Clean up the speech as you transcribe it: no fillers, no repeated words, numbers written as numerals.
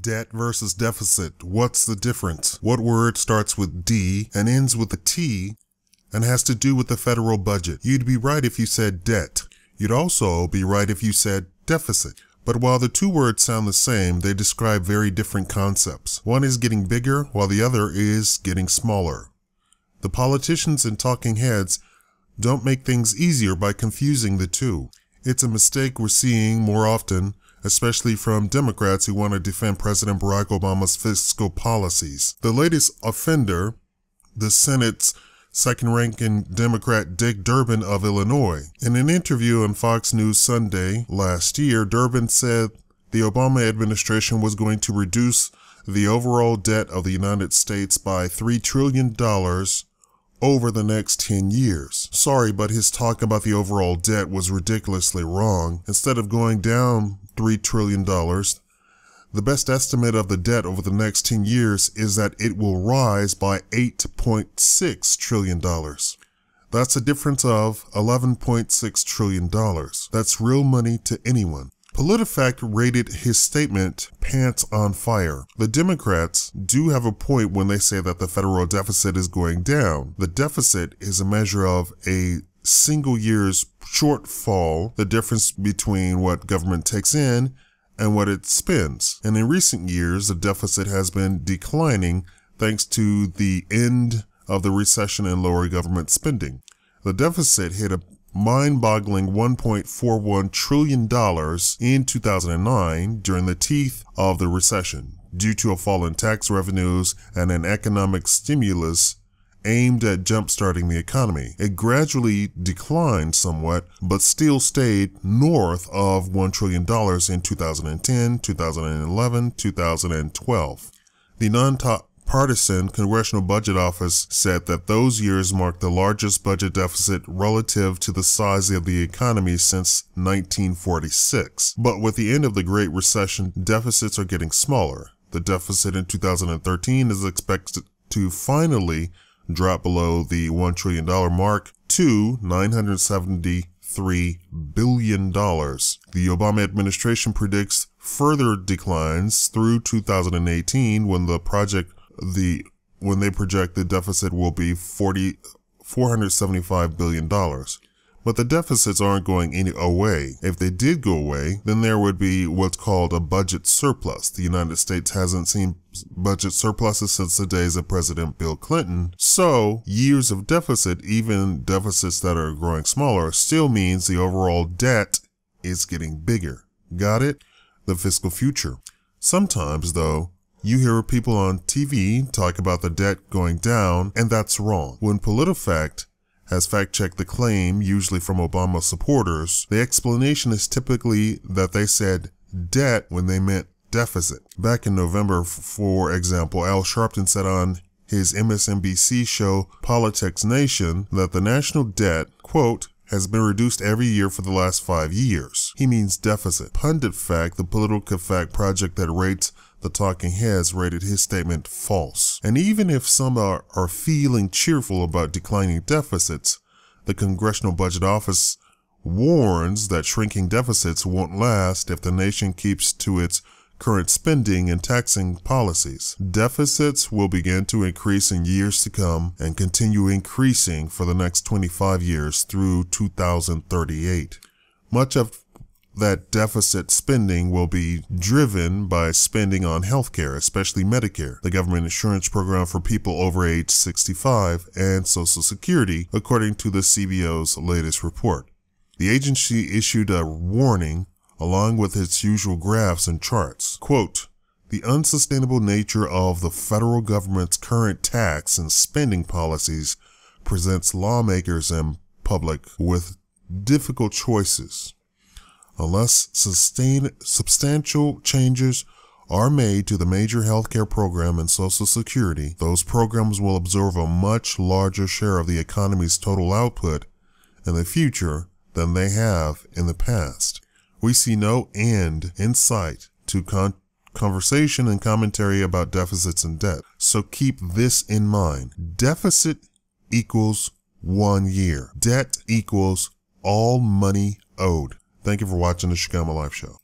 Debt versus deficit. What's the difference? What word starts with D and ends with a T and has to do with the federal budget? You'd be right if you said debt. You'd also be right if you said deficit. But while the two words sound the same, they describe very different concepts. One is getting bigger, while the other is getting smaller. The politicians and talking heads don't make things easier by confusing the two. It's a mistake we're seeing more often, especially from Democrats who want to defend President Barack Obama's fiscal policies. The latest offender, the Senate's second-ranking Democrat Dick Durbin of Illinois. In an interview on Fox News Sunday last year, Durbin said the Obama administration was going to reduce the overall debt of the United States by $3 trillion over the next 10 years. Sorry, but his talk about the overall debt was ridiculously wrong. Instead of going down $3 trillion, the best estimate of the debt over the next 10 years is that it will rise by $8.6 trillion. That's a difference of $11.6 trillion. That's real money to anyone. PolitiFact rated his statement pants on fire. The Democrats do have a point when they say that the federal deficit is going down. The deficit is a measure of a single year's shortfall, the difference between what government takes in and what it spends. And in recent years, the deficit has been declining thanks to the end of the recession and lower government spending. The deficit hit a mind-boggling $1.41 trillion in 2009 during the teeth of the recession due to a fall in tax revenues and an economic stimulus aimed at jump-starting the economy. It gradually declined somewhat, but still stayed north of $1 trillion in 2010, 2011, 2012. The nonpartisan Congressional Budget Office said that those years marked the largest budget deficit relative to the size of the economy since 1946. But with the end of the Great Recession, deficits are getting smaller. The deficit in 2013 is expected to finally drop below the $1 trillion mark to $973 billion. The Obama administration predicts further declines through 2018 when they project the deficit will be $475 billion. But the deficits aren't going away. If they did go away, then there would be what's called a budget surplus. The United States hasn't seen budget surpluses since the days of President Bill Clinton. So years of deficit, even deficits that are growing smaller, still means the overall debt is getting bigger. Got it? The fiscal future. Sometimes, though, you hear people on TV talk about the debt going down, and that's wrong. When PolitiFact has fact-checked the claim, usually from Obama supporters, the explanation is typically that they said debt when they meant deficit. Back in November, for example, Al Sharpton said on his MSNBC show Politics Nation that the national debt, quote, has been reduced every year for the last 5 years. He means deficit. PunditFact, the political fact project that rates the talking heads, rated his statement false. And even if some are feeling cheerful about declining deficits, the Congressional Budget Office warns that shrinking deficits won't last if the nation keeps to its current spending and taxing policies. Deficits will begin to increase in years to come and continue increasing for the next 25 years through 2038. Much of that deficit spending will be driven by spending on healthcare, especially Medicare, the government insurance program for people over age 65, and Social Security, according to the CBO's latest report. The agency issued a warning along with its usual graphs and charts. Quote, the unsustainable nature of the federal government's current tax and spending policies presents lawmakers and public with difficult choices. Unless substantial changes are made to the major healthcare program and Social Security, those programs will absorb a much larger share of the economy's total output in the future than they have in the past. We see no end in sight to conversation and commentary about deficits and debt. So keep this in mind. Deficit equals 1 year. Debt equals all money owed. Thank you for watching the Shikama Life Show.